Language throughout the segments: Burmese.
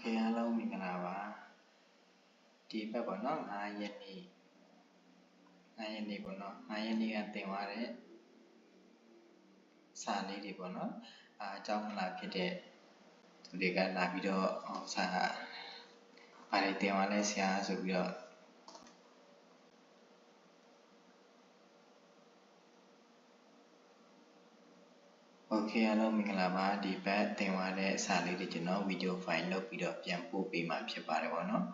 เคအားလုံးမင်္ဂလာပါဒီဘက်ပေါ့နော်9ရက်နေ့ပေါ့နော်9ရက်နေ့ကသင်သွားတဲ့စာလေးတွေပေါ့နော်အကြောင်းမလားဖြစ်တဲ့သူတွေကလာပြီးတော့စာဘာတွေသင်သွားလဲဆရာဆိုပြီးတော့โอเคအားလုံးမင်္ဂလာပါဒီဘက်သင်သွားတဲ့စာလေးတွေကျွန်တော်ဗီဒီယိုဖိုင်လုပ်ပြီးတော့ပြန်ပို့ပေးမှာဖြစ်ပါတယ်ပေါ့နော်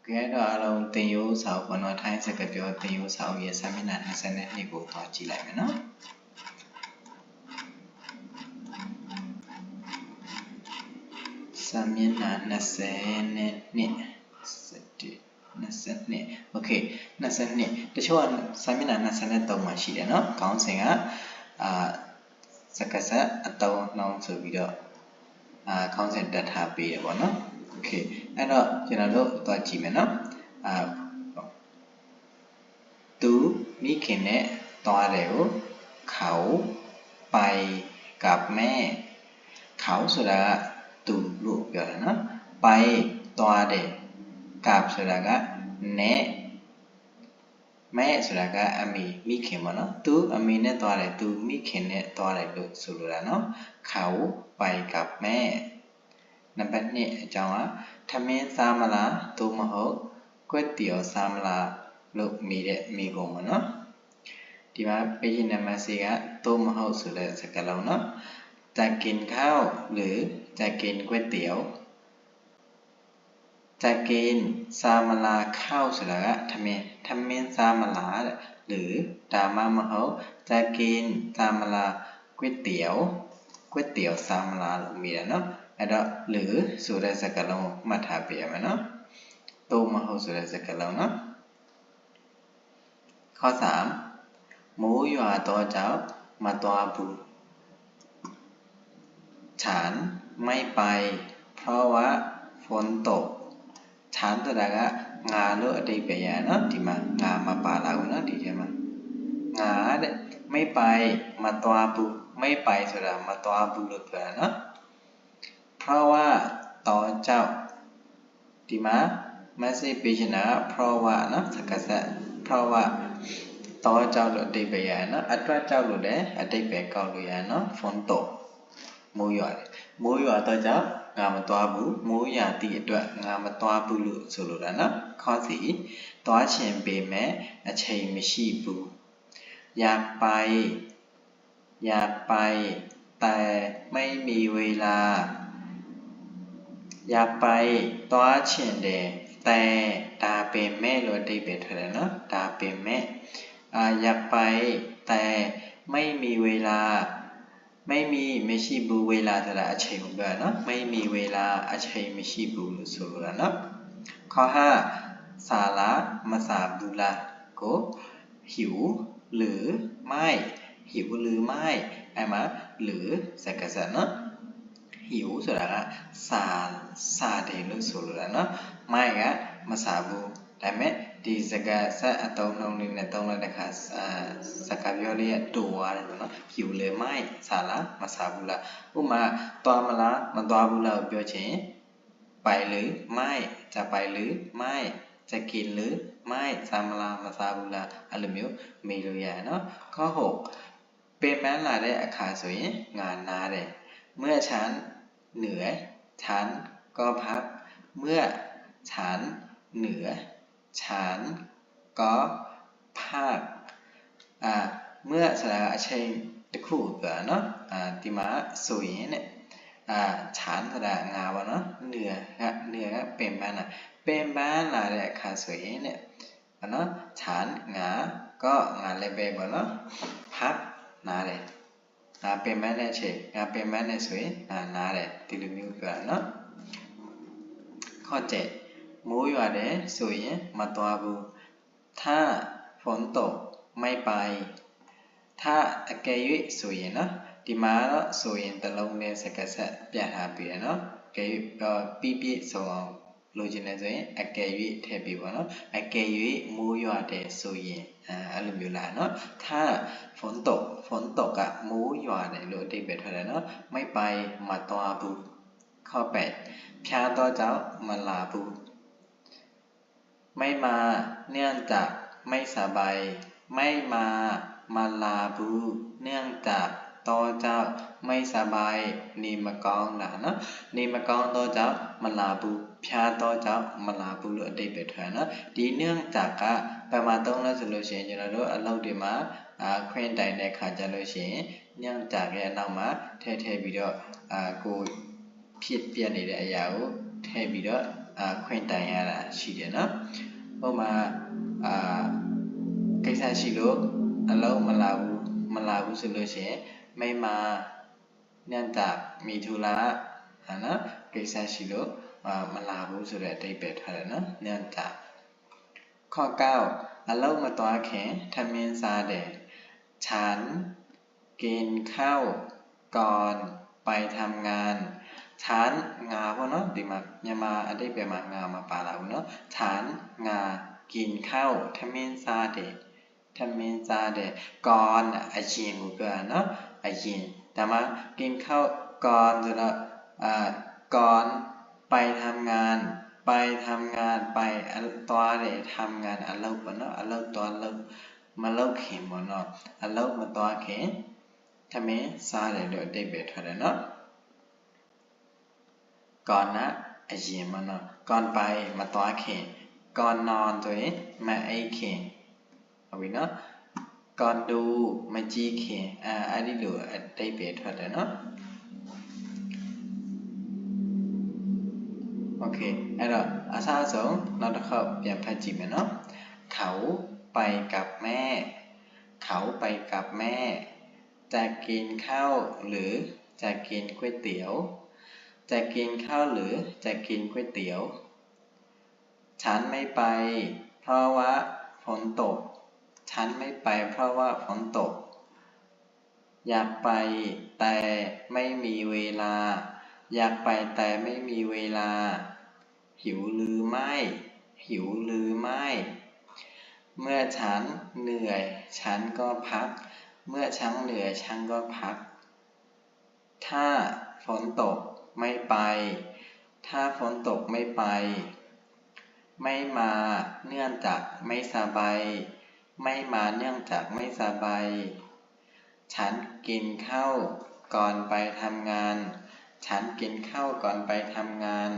ကဲတော့အားလုံးသင်ရိုးစာအုပ်ပေါ့နော်ထိုင်းစကားပြောသင်ရိုးစာအုပ်ရဲ့စာမျက်နှာ22ကိုသွားကြည့်လိုက်မယ်နော်စာမျက်နှာ22โอเค22တချို့ကစာမျက်နှာ23မှာရှိတယ်เนาะခေါင်းစဉ်ကစကားဆက်အတုံးနှောင်းဆိုပြီးတော့ခေါင်းစဉ်တက်ထားပေးတယ်ပေါ့နော်โอเคအဲ့တော့ကျွန်တော်တို့သွားကြည့်မယ်เนาะသူမိခင်နဲ့သွားတယ်ကိုเขาไปกับแม่เขาဆိုတာကသူလို့ပြောတယ်เนาะไปသွားတယ်กับဆိုတာကနဲ့แม่ဆိုတာကအမေမိခင်ပေါ့နော်သူအမေနဲ့သွားတယ်သူမိခင်နဲ့သွားတယ်လို့ဆိုလိုတာเนาะเขาไปกับแม่နံပါတ်2အကြောင်းကထမင်းစားမလားသို့မဟုတ်ကွက်ตี๋ยวစားမလားလို့မိတဲ့မိကုံပေါ့နော်ဒီမှာ page နံပါတ်4ကသို့မဟုတ်ဆိုတဲ့စကားလုံးเนาะจะกินข้าวหรือจะกินก๋วยเตี๋ยวจะกินซามลาข้าวဆိုတာကထမင်းစားမလားတဲ့หรือဒါမှမဟုတ်จะกินซามลาก๋วยเตี๋ยวစားမလားလို့မိတယ်เนาะအဲ့တော့หรือဆိုတဲ့စကားလုံးကိုမှတ်ထားပေးရမယ်เนาะသို့မဟုတ်ဆိုတဲ့စကားလုံးเนาะข้อ3မိုးရွာတော့ကြောင့်မသွားဘူးฉันไม่ไปเพราะว่าฝนตกฉันဆိုတာကငါလို့အဓိပ္ပာယ်ရเนาะဒီမှာငါမပါလာဘူးเนาะဒီထဲမှာငါတဲ့ไม่ไปမသွားဘူးไม่ไปဆိုတာမသွားဘူးလို့ပြောတာเนาะเพราะว่าတော့ကြောင့်ဒီမှာ message page နာเพราะว่าเนาะစကားဆက်เพราะว่าတော့ကြောင့်လို့အဓိပ္ပာယ်ရเนาะအတွက်ကြောင့်လို့လည်းအဓိပ္ပာယ်ကောက်လို့ရเนาะฝนตกမိုးရွာတော့ကြောင့်ငါမသွားဘူးမိုးရွာသည့်အတွက်ငါမသွားဘူးလို့ဆိုလိုတာနော်ခေါ်စီသွားချင်ပေမဲ့အချိန်မရှိဘူးอยากไปแต่ไม่มีเวลาอยากไปသွားချင်တယ်แต่ဒါပေမဲ့လို့အဓိပ္ပာယ်ထွက်တယ်နော်ဒါပေမဲ့อยากไปแต่ไม่มีเวลาไม่มีမရှိဘူးเวลาဆိုတာအချိန်ကိုပြောတာเนาะไม่มีเวลาအချိန်မရှိဘူးလို့ဆိုလိုတာเนาะข้อ5စာလားမစားဘူးလားကိုหิวหรือไม่หิวหรือไม่အဲ့မှာหรือစကားဆက်เนาะหิวဆိုတာကစားတယ်လို့ဆိုလိုတာเนาะไม่ကမစားဘူးဒါပေမဲ့ဒီစကားဆက်အသုံးနှုန်းလေးနဲ့သုံးလိုက်တဲ့အခါစကားပြောလေးကတူသွားတယ်ပေါ့နော်หิวเลยไม่စားလားမစားဘူးလားဥပမာသွားမလားမသွားဘူးလားကိုပြောချင်ไปหรือไม่จะไปหรือไม่จะกินหรือไม่စားမလားမစားဘူးလားအဲ့လိုမျိုးမေးလို့ရတယ်နော်ข้อ6เป็นပန်းလာတဲ့အခါဆိုရင်ငါနားတယ်เมื่อฉันเหนื่อยฉันก็พักเมื่อฉันเหนื่อยฉันก็พักเมื่อဆိုတာကအချိန်တစ်ခုပြောတာเนาะဒီမှာဆိုရင်ねฉันဆိုတာငါပေါ့เนาะเหนื่อยကပင်ပန်းလာတဲ့အခါဆိုရင်ねเนาะฉันငါก็ငါလည်းပဲပေါ့เนาะพักနားတယ်ငါပင်ပန်းတဲ့အချိန်ငါပင်ပန်းနေဆိုရင်ငါနားတယ်ဒီလိုမျိုးပြောတာเนาะข้อ7မိုးရွာတယ်ဆိုရင်မသွားဘူးถ้าฝนตกไม่ไปถ้าအကယ်၍ဆိုရင်เนาะဒီမှာတော့ဆိုရင်တစ်လုံးနဲ့စကားဆက်ပြထားပြီးတယ်เนาะအကယ်၍ပြည့်စုံအောင်လိုချင်တယ်ဆိုရင်အကယ်၍ထည့်ပြီးပါเนาะအကယ်၍မိုးရွာတယ်ဆိုရင်အဲ့လိုမျိုးလားเนาะถ้าฝนตกကမိုးရွာတယ်လို့အဓိပ္ပာယ်ထွက်တယ်เนาะไม่ไปမသွားဘူး ข้อ8ဖျားသောကြောင့်မလာဘူးไม่มาเนื่องจากไม่สบายไม่มาลาบูเนื่องจากตัวเจ้าไม่สบายนี่มากองนะเนาะนี่มากองตัวเจ้ามาลาบูဖျားตัวเจ้ามาลาบูလို့အဓိပ္ပာယ်ထွက်နော်ဒီเนื่องจากကပမာသုံးလို့ဆိုလို့ရှိရင်ကျွန်တော်တို့အလုပ်တွေမှာခွင့်တိုင်တဲ့ခါကြလို့ရှိရင်เนื่องจากရဲ့အနောက်မှာထည့်ပြီးတော့ကိုဖြစ်ပြနေတဲ့အရာကိုထည့်ပြီးတော့ခွင့်တိုင်ရတာရှိတယ်နော်ဥပမာကိစ္စရှိလို့အလုံးမလာဘူးဆိုလို့ရှိရင်ไม่มาเนื่องจากมีธุระနော်ကိစ္စရှိလို့မလာဘူးဆိုတဲ့အဓိပ္ပာယ်ထားတယ်နော်เนื่องจากข้อ9အလုံးမသွားခင်ထမင်းစားတယ်ฉันกินข้าวก่อนไปทำงานฉันงาเพราะเนาะဒီမှာမြန်မာအဓိပ္ပာယ်မှာငါမပါလာဘူးเนาะฉันงากินข้าวထမင်းစားတယ်ထမင်းစားတယ်ก่อนအရင်ကိုပြောတာเนาะအရင်ဒါမှกินข้าวก่อนဆိုတော့ก่อนไปทำงานไปသွားတယ်ทำงานအလုပ်ပေါ့เนาะအလုပ်သွားလုပ်မလုပ်ခင်ပေါ့เนาะအလုပ်မသွားခင်ထမင်းစားတယ်လို့အဓိပ္ပာယ်ထွက်တယ်เนาะก่อนนะအရင်ပေါ့เนาะก่อนไปမသွားခင်ก่อนนอนဆိုရင်မအိပ်ခင်ဟုတ်ပြီเนาะก่อนดูမကြည့်ခင်အဲ့ဒီလိုအဓိပ္ပာယ်ထွက်တယ်เนาะโอเคအဲ့တော့အစားအဆုံးနောက်တစ်ခေါက်ပြန်ဖတ်ကြည့်မယ်เนาะเขาไปกับแม่เขาไปกับแม่จะกินข้าวหรือจะกินก๋วยเตี๋ยวจะกินข้าวหรือจะกินก๋วยเตี๋ยวฉันไม่ไปเพราะว่าฝนตกฉันไม่ไปเพราะว่าฝนตกอยากไปแต่ไม่มีเวลาอยากไปแต่ไม่มีเวลาหิวหรือไม่เมื่อฉันเหนื่อยฉันก็พักเมื่อฉันเหนื่อยฉันก็พักถ้าฝนตกไม่ไปถ้าฝนตกไม่ไปไม่มาเนื่องจากไม่สบายไม่มาเนื่องจากไม่สบายฉันกินข้าวก่อนไปทำงานฉันกินข้าวก่อนไปทำงาน